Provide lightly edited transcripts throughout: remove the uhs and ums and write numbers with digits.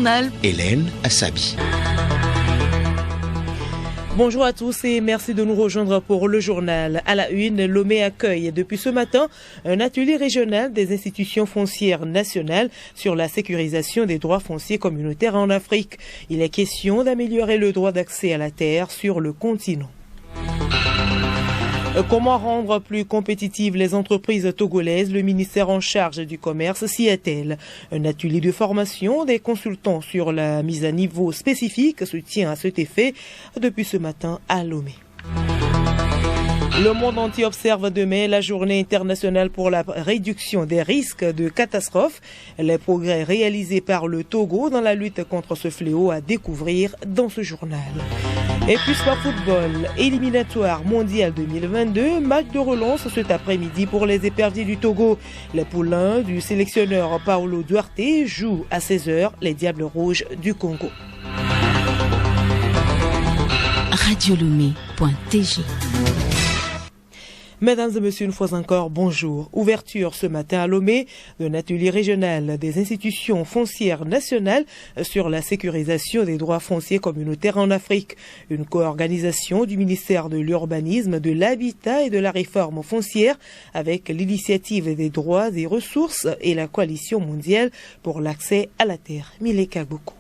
journal, Hélène Assabi. Bonjour à tous et merci de nous rejoindre pour le journal. À la une, Lomé accueille depuis ce matin un atelier régional des institutions foncières nationales sur la sécurisation des droits fonciers communautaires en Afrique. Il est question d'améliorer le droit d'accès à la terre sur le continent. Comment rendre plus compétitives les entreprises togolaises? Le ministère en charge du commerce s'y attelle. Un atelier de formation des consultants sur la mise à niveau spécifique se tient à cet effet depuis ce matin à Lomé. Le monde entier observe demain la journée internationale pour la réduction des risques de catastrophes. Les progrès réalisés par le Togo dans la lutte contre ce fléau à découvrir dans ce journal. Et puis sport football, éliminatoire mondial 2022, match de relance cet après-midi pour les éperviers du Togo. Les poulains du sélectionneur Paolo Duarte jouent à 16h les Diables Rouges du Congo. radiolomé.tg. Mesdames et messieurs, une fois encore, bonjour. Ouverture ce matin à Lomé d'un atelier régional des institutions foncières nationales sur la sécurisation des droits fonciers communautaires en Afrique. Une co-organisation du ministère de l'Urbanisme, de l'Habitat et de la Réforme foncière avec l'initiative des droits et ressources et la coalition mondiale pour l'accès à la terre. Mileka Boko.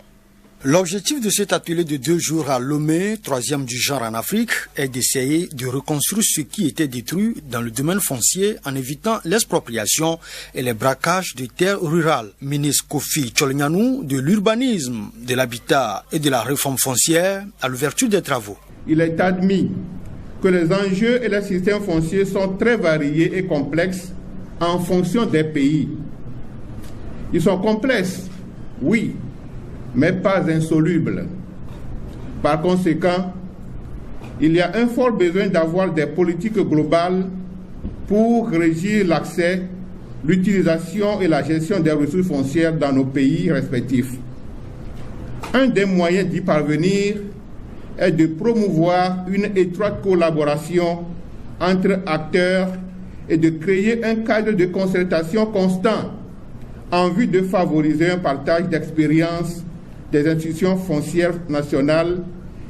L'objectif de cet atelier de 2 jours à Lomé, 3e du genre en Afrique, est d'essayer de reconstruire ce qui était détruit dans le domaine foncier en évitant l'expropriation et les braquages de terres rurales. Ministre Kofi Tcholinyanou de l'Urbanisme, de l'Habitat et de la Réforme foncière à l'ouverture des travaux. Il est admis que les enjeux et les systèmes fonciers sont très variés et complexes en fonction des pays. Ils sont complexes, oui, mais pas insoluble. Par conséquent, il y a un fort besoin d'avoir des politiques globales pour régir l'accès, l'utilisation et la gestion des ressources foncières dans nos pays respectifs. Un des moyens d'y parvenir est de promouvoir une étroite collaboration entre acteurs et de créer un cadre de concertation constant en vue de favoriser un partage d'expériences des institutions foncières nationales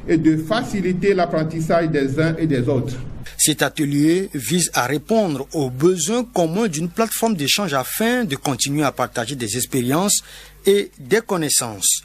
et de faciliter l'apprentissage des uns et des autres. Cet atelier vise à répondre aux besoins communs d'une plateforme d'échange afin de continuer à partager des expériences et des connaissances.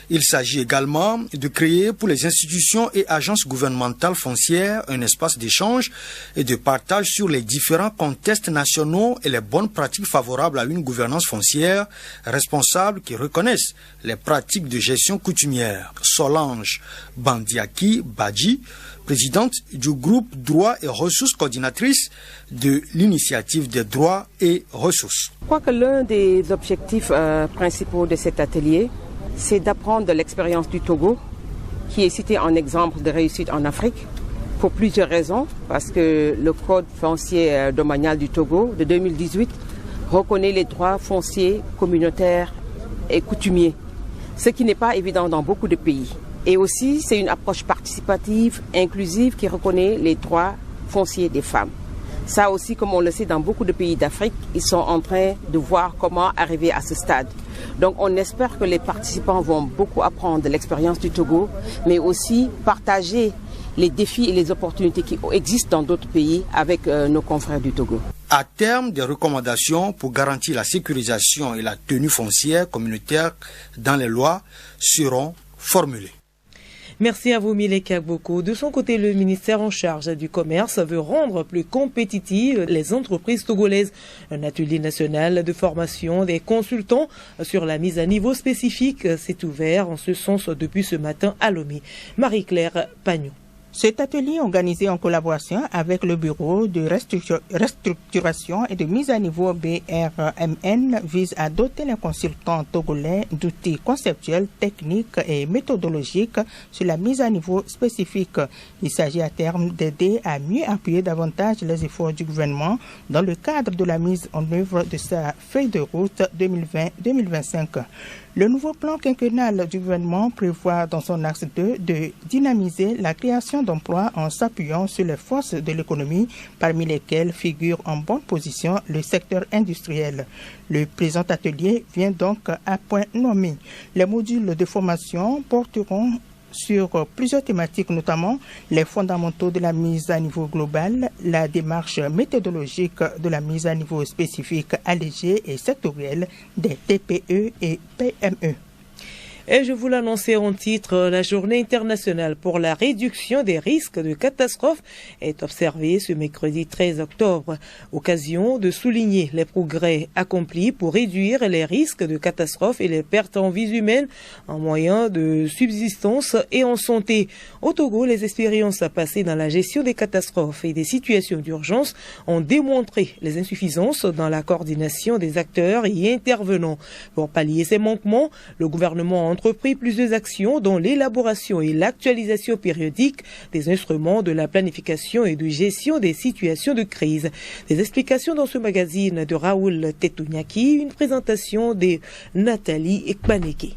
Il s'agit également de créer pour les institutions et agences gouvernementales foncières un espace d'échange et de partage sur les différents contextes nationaux et les bonnes pratiques favorables à une gouvernance foncière responsable qui reconnaissent les pratiques de gestion coutumière. Solange Bandiaki Badji, présidente du groupe Droits et Ressources, coordinatrice de l'initiative des droits et ressources. Je crois que l'un des objectifs principaux de cet atelier, c'est d'apprendre de l'expérience du Togo, qui est cité en exemple de réussite en Afrique, pour plusieurs raisons. Parce que le Code foncier domanial du Togo de 2018 reconnaît les droits fonciers communautaires et coutumiers, ce qui n'est pas évident dans beaucoup de pays. Et aussi, c'est une approche participative, inclusive, qui reconnaît les droits fonciers des femmes. Ça aussi, comme on le sait dans beaucoup de pays d'Afrique, ils sont en train de voir comment arriver à ce stade. Donc on espère que les participants vont beaucoup apprendre de l'expérience du Togo, mais aussi partager les défis et les opportunités qui existent dans d'autres pays avec nos confrères du Togo. À terme, des recommandations pour garantir la sécurisation et la tenue foncière communautaire dans les lois seront formulées. Merci à vous, Mileka Boko. De son côté, le ministère en charge du commerce veut rendre plus compétitives les entreprises togolaises. Un atelier national de formation des consultants sur la mise à niveau spécifique s'est ouvert en ce sens depuis ce matin à Lomé. Marie-Claire Pagnon. Cet atelier, organisé en collaboration avec le Bureau de restructuration et de mise à niveau BRMN, vise à doter les consultants togolais d'outils conceptuels, techniques et méthodologiques sur la mise à niveau spécifique. Il s'agit à terme d'aider à mieux appuyer davantage les efforts du gouvernement dans le cadre de la mise en œuvre de sa feuille de route 2020-2025. Le nouveau plan quinquennal du gouvernement prévoit dans son axe 2 de dynamiser la création d'emplois en s'appuyant sur les forces de l'économie, parmi lesquelles figure en bonne position le secteur industriel. Le présent atelier vient donc à point nommé. Les modules de formation porteront sur plusieurs thématiques, notamment les fondamentaux de la mise à niveau globale, la démarche méthodologique de la mise à niveau spécifique allégée et sectorielle des TPE et PME. Et je vous l'annonçais en titre, la journée internationale pour la réduction des risques de catastrophe est observée ce mercredi 13 octobre. Occasion de souligner les progrès accomplis pour réduire les risques de catastrophe et les pertes en vies humaines, en moyens de subsistance et en santé. Au Togo, les expériences passées dans la gestion des catastrophes et des situations d'urgence ont démontré les insuffisances dans la coordination des acteurs y intervenants. Pour pallier ces manquements, le gouvernement a entrepris plusieurs actions dont l'élaboration et l'actualisation périodique des instruments de la planification et de gestion des situations de crise. Des explications dans ce magazine de Raoul Tetounyaki, une présentation de Nathalie Ekbaneke.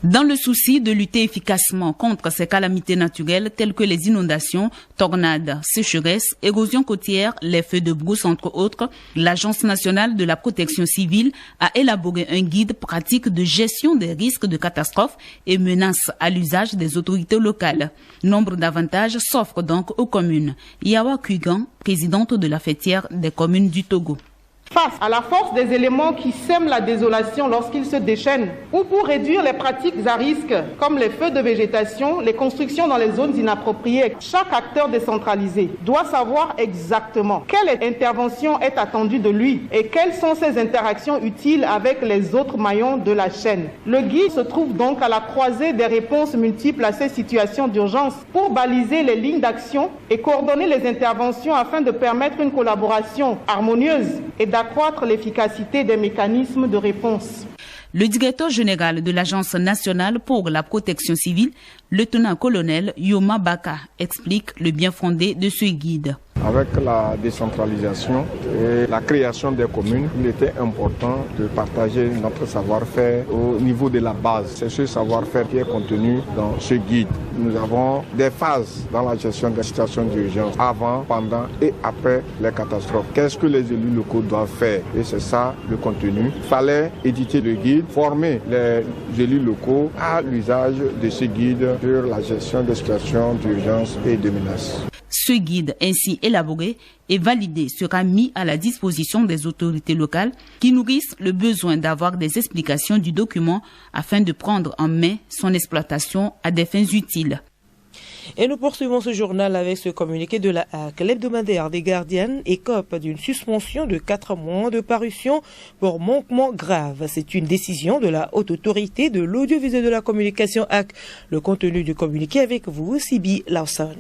Dans le souci de lutter efficacement contre ces calamités naturelles telles que les inondations, tornades, sécheresses, érosions côtières, les feux de brousse entre autres, l'Agence nationale de la protection civile a élaboré un guide pratique de gestion des risques de catastrophes et menaces à l'usage des autorités locales. Nombre d'avantages s'offrent donc aux communes. Yawa Kuigan, présidente de la fêtière des communes du Togo. Face à la force des éléments qui sèment la désolation lorsqu'ils se déchaînent, ou pour réduire les pratiques à risque, comme les feux de végétation, les constructions dans les zones inappropriées, chaque acteur décentralisé doit savoir exactement quelle intervention est attendue de lui et quelles sont ses interactions utiles avec les autres maillons de la chaîne. Le guide se trouve donc à la croisée des réponses multiples à ces situations d'urgence pour baliser les lignes d'action et coordonner les interventions afin de permettre une collaboration harmonieuse et d'accroître l'efficacité des mécanismes de réponse. Le directeur général de l'Agence nationale pour la protection civile, lieutenant-colonel Yoma Baka, explique le bien fondé de ce guide. Avec la décentralisation et la création des communes, il était important de partager notre savoir-faire au niveau de la base. C'est ce savoir-faire qui est contenu dans ce guide. Nous avons des phases dans la gestion des situations d'urgence, avant, pendant et après les catastrophes. Qu'est-ce que les élus locaux doivent faire? Et c'est ça le contenu. Il fallait éditer le guide, former les élus locaux à l'usage de ce guide sur la gestion des situations d'urgence et de menaces. Ce guide ainsi élaboré et validé sera mis à la disposition des autorités locales qui nourrissent le besoin d'avoir des explications du document afin de prendre en main son exploitation à des fins utiles. Et nous poursuivons ce journal avec ce communiqué de la HAC. L'hebdomadaire des gardiennes écope d'une suspension de 4 mois de parution pour manquement grave. C'est une décision de la haute autorité de l'audiovisuel de la communication HAC. Le contenu du communiqué avec vous, Sibi Lawson.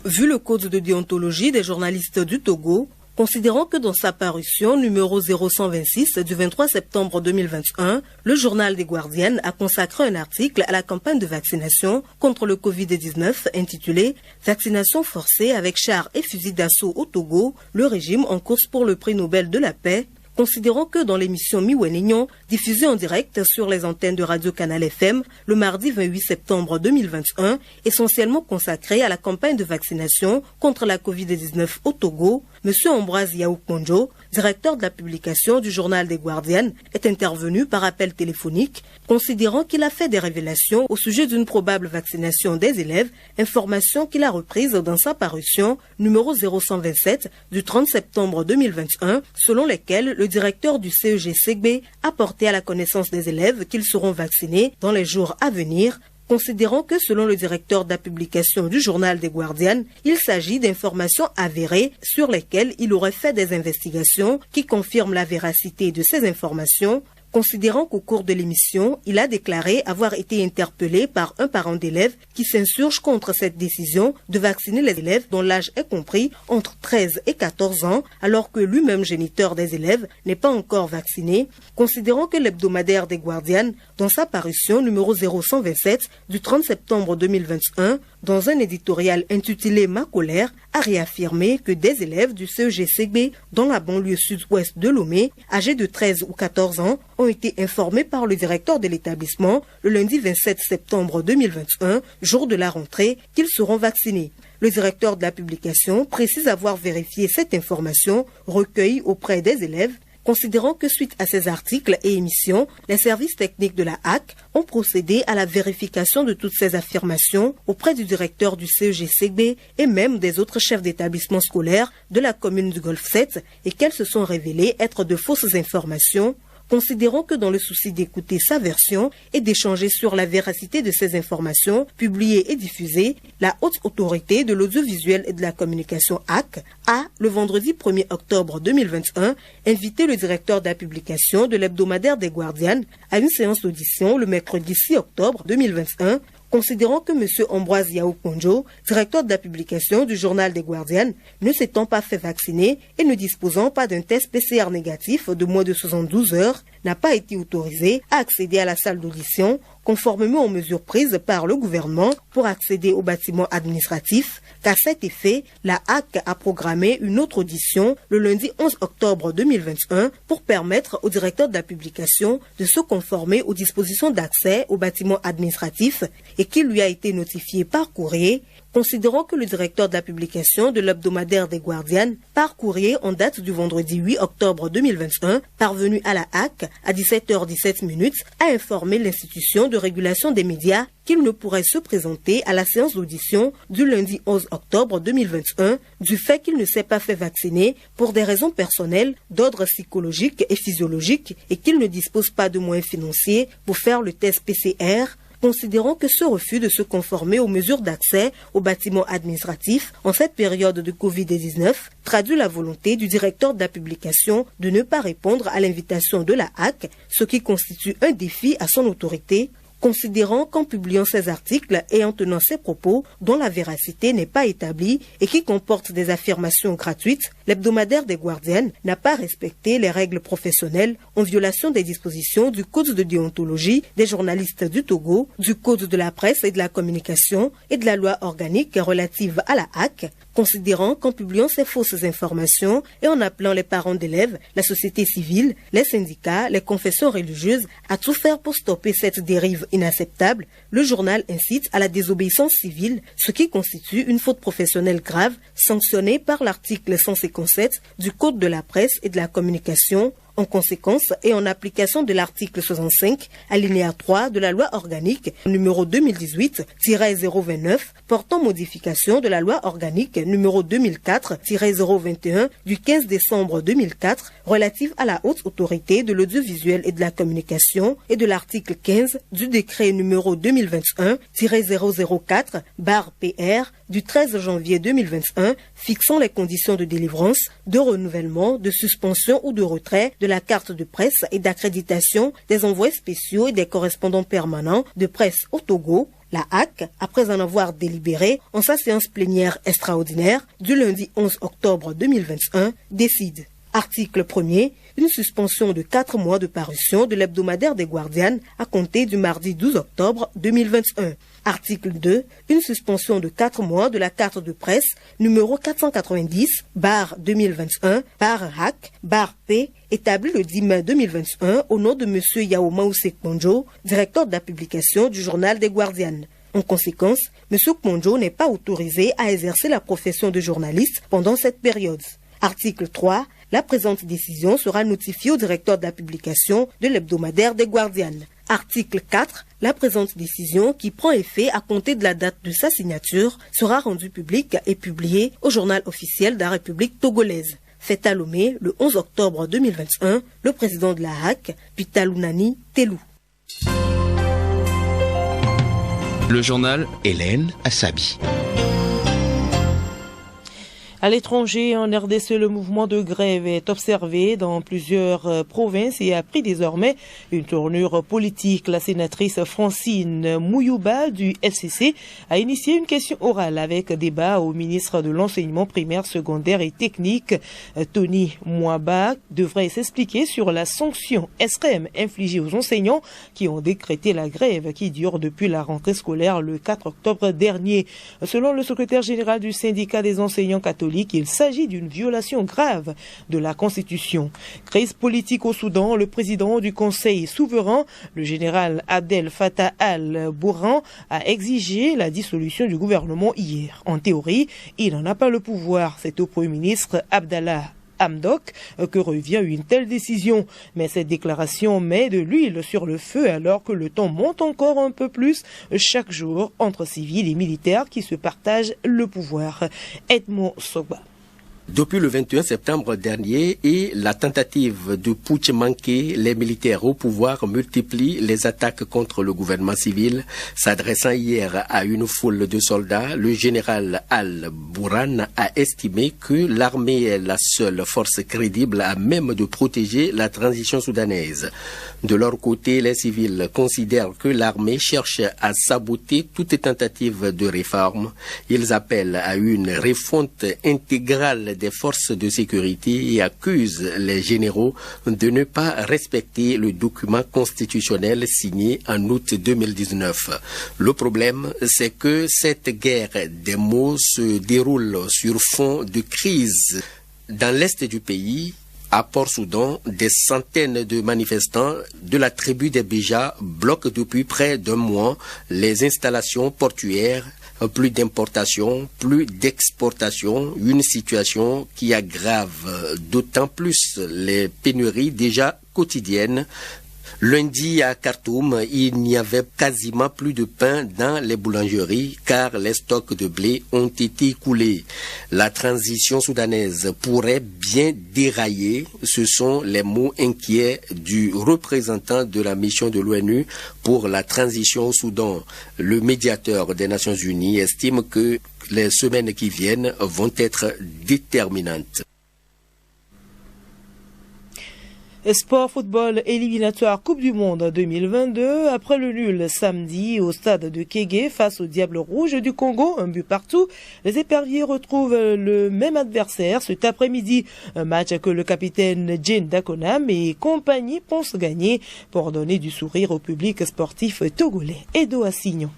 Vu le code de déontologie des journalistes du Togo, considérant que dans sa parution numéro 0126 du 23 septembre 2021, le journal des Guardiennes a consacré un article à la campagne de vaccination contre le Covid-19 intitulé « Vaccination forcée avec chars et fusils d'assaut au Togo, le régime en course pour le prix Nobel de la paix », considérant que dans l'émission Miwenignon, diffusée en direct sur les antennes de Radio Canal FM le mardi 28 septembre 2021, essentiellement consacrée à la campagne de vaccination contre la Covid-19 au Togo, M. Ambroise Yaoukmonjo, directeur de la publication du journal des Guardiennes, est intervenu par appel téléphonique, considérant qu'il a fait des révélations au sujet d'une probable vaccination des élèves, information qu'il a reprise dans sa parution numéro 0127 du 30 septembre 2021, selon lesquelles le directeur du CEG-SEGB a porté à la connaissance des élèves qu'ils seront vaccinés dans les jours à venir, considérant que selon le directeur de la publication du journal des Guardiennes, il s'agit d'informations avérées sur lesquelles il aurait fait des investigations qui confirment la véracité de ces informations, considérant qu'au cours de l'émission, il a déclaré avoir été interpellé par un parent d'élève qui s'insurge contre cette décision de vacciner les élèves dont l'âge est compris entre 13 et 14 ans, alors que lui-même géniteur des élèves n'est pas encore vacciné, considérant que l'hebdomadaire des Guardiennes, dans sa parution numéro 0127 du 30 septembre 2021, dans un éditorial intitulé « Ma colère », a réaffirmé que des élèves du CEG-CB dans la banlieue sud-ouest de Lomé, âgés de 13 ou 14 ans, ont été informés par le directeur de l'établissement le lundi 27 septembre 2021, jour de la rentrée, qu'ils seront vaccinés. Le directeur de la publication précise avoir vérifié cette information recueillie auprès des élèves, considérant que suite à ces articles et émissions, les services techniques de la HAC ont procédé à la vérification de toutes ces affirmations auprès du directeur du CEG-CB et même des autres chefs d'établissement scolaire de la commune du Golfe 7 et qu'elles se sont révélées être de fausses informations. Considérant que dans le souci d'écouter sa version et d'échanger sur la véracité de ces informations publiées et diffusées, la haute autorité de l'audiovisuel et de la communication HAC a, le vendredi 1er octobre 2021, invité le directeur de la publication de l'hebdomadaire des Guardianes à une séance d'audition le mercredi 6 octobre 2021, considérant que M. Ambroise Yao Ponjo, directeur de la publication du journal des Guardianes, ne s'étant pas fait vacciner et ne disposant pas d'un test PCR négatif de moins de 72 heures, n'a pas été autorisé à accéder à la salle d'audition, conformément aux mesures prises par le gouvernement pour accéder au bâtiment administratif, qu'à cet effet, la HAC a programmé une autre audition le lundi 11 octobre 2021 pour permettre au directeur de la publication de se conformer aux dispositions d'accès au bâtiment administratif et qu'il lui a été notifié par courrier, considérant que le directeur de la publication de l'hebdomadaire des Guardianes, par courrier en date du vendredi 8 octobre 2021, parvenu à la HAC à 17h17, a informé l'institution de régulation des médias qu'il ne pourrait se présenter à la séance d'audition du lundi 11 octobre 2021 du fait qu'il ne s'est pas fait vacciner pour des raisons personnelles d'ordre psychologique et physiologique et qu'il ne dispose pas de moyens financiers pour faire le test PCR, considérant que ce refus de se conformer aux mesures d'accès au bâtiment administratif en cette période de Covid-19 traduit la volonté du directeur de la publication de ne pas répondre à l'invitation de la HAC, ce qui constitue un défi à son autorité, considérant qu'en publiant ces articles et en tenant ces propos dont la véracité n'est pas établie et qui comportent des affirmations gratuites, l'hebdomadaire des Guardianes n'a pas respecté les règles professionnelles en violation des dispositions du Code de déontologie des journalistes du Togo, du Code de la presse et de la communication et de la loi organique relative à la HAC, considérant qu'en publiant ces fausses informations et en appelant les parents d'élèves, la société civile, les syndicats, les confessions religieuses à tout faire pour stopper cette dérive inacceptable, le journal incite à la désobéissance civile, ce qui constitue une faute professionnelle grave sanctionnée par l'article 157 du Code de la presse et de la communication. En conséquence et en application de l'article 65, alinéa 3 de la loi organique numéro 2018-029 portant modification de la loi organique numéro 2004-021 du 15 décembre 2004 relative à la haute autorité de l'audiovisuel et de la communication et de l'article 15 du décret numéro 2021-004/PR du 13 janvier 2021 fixant les conditions de délivrance, de renouvellement, de suspension ou de retrait de la carte de presse et d'accréditation des envoyés spéciaux et des correspondants permanents de presse au Togo. La HAC, après en avoir délibéré en sa séance plénière extraordinaire du lundi 11 octobre 2021, décide. Article 1er. Une suspension de 4 mois de parution de l'hebdomadaire des Guardianes à compter du mardi 12 octobre 2021. Article 2. Une suspension de 4 mois de la carte de presse numéro 490/2021/HAC/P établie le 10 mai 2021 au nom de M. Yao Maousek Ponjo, directeur de la publication du journal des Guardianes. En conséquence, M. Ponjo n'est pas autorisé à exercer la profession de journaliste pendant cette période. Article 3. La présente décision sera notifiée au directeur de la publication de l'hebdomadaire des Guardianes. Article 4. La présente décision, qui prend effet à compter de la date de sa signature, sera rendue publique et publiée au journal officiel de la République togolaise. Fait à Lomé le 11 octobre 2021, le président de la HAC, Pitalunani Telou. Le journal Hélène Assabi. À l'étranger, en RDC, le mouvement de grève est observé dans plusieurs provinces et a pris désormais une tournure politique. La sénatrice Francine Mouyouba du FCC a initié une question orale avec débat au ministre de l'Enseignement primaire, secondaire et technique. Tony Mwaba devrait s'expliquer sur la sanction extrême infligée aux enseignants qui ont décrété la grève qui dure depuis la rentrée scolaire le 4 octobre dernier. Selon le secrétaire général du syndicat des enseignants catholiques, il s'agit d'une violation grave de la Constitution. Crise politique au Soudan, le président du Conseil souverain, le général Abdel Fattah al-Burhan, a exigé la dissolution du gouvernement hier. En théorie, il n'en a pas le pouvoir. C'est au Premier ministre Abdallah Hamdok que revient une telle décision. Mais cette déclaration met de l'huile sur le feu alors que le temps monte encore un peu plus chaque jour entre civils et militaires qui se partagent le pouvoir. Edmond Sogba. Depuis le 21 septembre dernier et la tentative de putsch manqué, les militaires au pouvoir multiplient les attaques contre le gouvernement civil. S'adressant hier à une foule de soldats, le général al-Burhan a estimé que l'armée est la seule force crédible à même de protéger la transition soudanaise. De leur côté, les civils considèrent que l'armée cherche à saboter toute tentative de réforme. Ils appellent à une refonte intégrale des forces de sécurité et accusent les généraux de ne pas respecter le document constitutionnel signé en août 2019. Le problème, c'est que cette guerre des mots se déroule sur fond de crise. Dans l'est du pays, à Port-Soudan, des centaines de manifestants de la tribu des Béja bloquent depuis près d'un mois les installations portuaires. Plus d'importation, plus d'exportation, une situation qui aggrave d'autant plus les pénuries déjà quotidiennes. Lundi à Khartoum, il n'y avait quasiment plus de pain dans les boulangeries car les stocks de blé ont été écoulés. La transition soudanaise pourrait bien dérailler. Ce sont les mots inquiets du représentant de la mission de l'ONU pour la transition au Soudan. Le médiateur des Nations Unies estime que les semaines qui viennent vont être déterminantes. Sport football éliminatoire Coupe du Monde 2022. Après le nul samedi au stade de Kégué face au Diable Rouge du Congo, un but partout, les éperviers retrouvent le même adversaire cet après-midi. Un match que le capitaine Jane Dakonam et compagnie pensent gagner pour donner du sourire au public sportif togolais. Edo Assignon.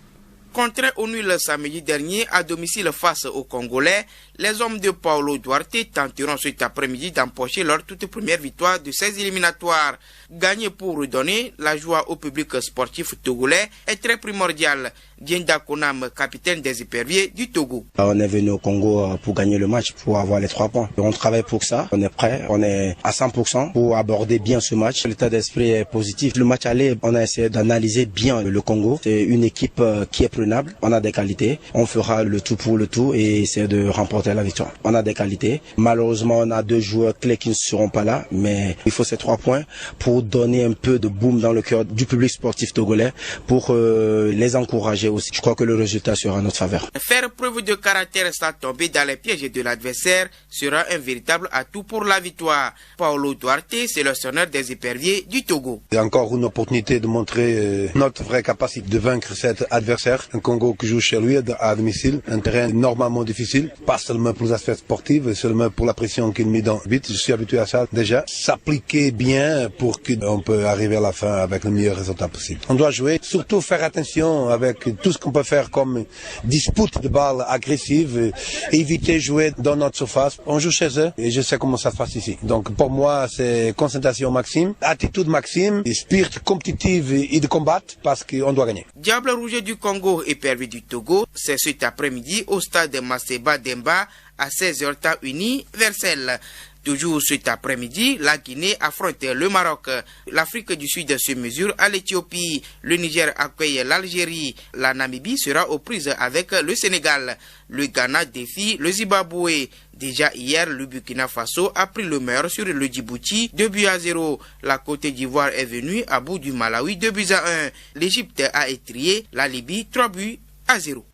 Contraint au nul samedi dernier à domicile face aux Congolais, les hommes de Paulo Duarte tenteront cet après-midi d'empocher leur toute première victoire de ces éliminatoires. Gagner pour redonner la joie au public sportif togolais est très primordial. Dienda Konam, capitaine des éperviers du Togo. On est venu au Congo pour gagner le match, pour avoir les 3 points. On travaille pour ça, on est prêt, on est à 100% pour aborder bien ce match. L'état d'esprit est positif. Le match aller, on a essayé d'analyser bien le Congo. C'est une équipe qui est prenable, on a des qualités. On fera le tout pour le tout et essayer de remporter la victoire. On a des qualités. Malheureusement, on a 2 joueurs clés qui ne seront pas là, mais il faut ces 3 points pour donner un peu de boom dans le cœur du public sportif togolais, pour les encourager aussi. Je crois que le résultat sera en notre faveur. Faire preuve de caractère sans tomber dans les pièges de l'adversaire sera un véritable atout pour la victoire. Paulo Duarte, c'est le sonneur des éperviers du Togo. C'est encore une opportunité de montrer notre vraie capacité de vaincre cet adversaire. Un Congo qui joue chez lui à domicile, un terrain normalement difficile, pas seulement pour les aspects sportifs, seulement pour la pression qu'il met dans le but. Je suis habitué à ça déjà. S'appliquer bien pour qu'on peut arriver à la fin avec le meilleur résultat possible. On doit jouer, surtout faire attention avec tout ce qu'on peut faire comme dispute de balles agressives, éviter de jouer dans notre surface. On joue chez eux et je sais comment ça se passe ici. Donc pour moi, c'est concentration maxime, attitude maxime, spirit compétitif et de combattre parce qu'on doit gagner. Diable Rouge du Congo et éperviers du Togo, c'est cet après-midi au stade de Maseba Demba à 16h temps universel. Toujours cet après-midi, la Guinée affronte le Maroc. L'Afrique du Sud se mesure à l'Éthiopie. Le Niger accueille l'Algérie. La Namibie sera aux prises avec le Sénégal. Le Ghana défie le Zimbabwe. Déjà hier, le Burkina Faso a pris le meilleur sur le Djibouti 2-0. La Côte d'Ivoire est venue à bout du Malawi 2-1. L'Égypte a étrié la Libye 3-0.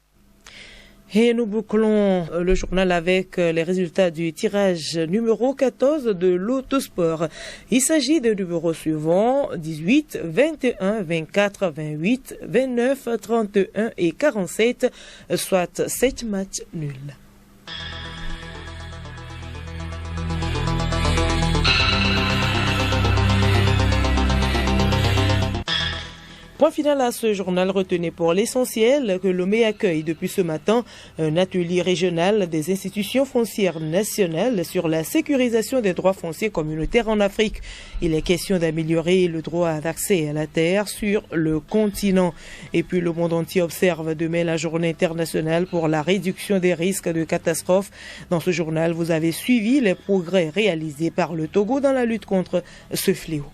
Et nous bouclons le journal avec les résultats du tirage numéro 14 de l'Autosport. Il s'agit des numéros suivants 18, 21, 24, 28, 29, 31 et 47, soit 7 matchs nuls. Point final à ce journal. Retenez pour l'essentiel que Lomé accueille depuis ce matin un atelier régional des institutions foncières nationales sur la sécurisation des droits fonciers communautaires en Afrique. Il est question d'améliorer le droit d'accès à la terre sur le continent. Et puis le monde entier observe demain la journée internationale pour la réduction des risques de catastrophes. Dans ce journal, vous avez suivi les progrès réalisés par le Togo dans la lutte contre ce fléau.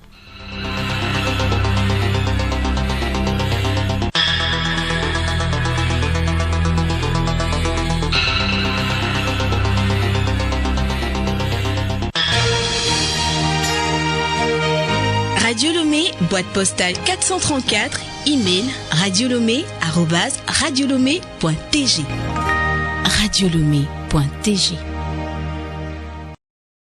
Radio Lomé, boîte postale 434, email radiolomé@radiolomé.tg. radiolomé.tg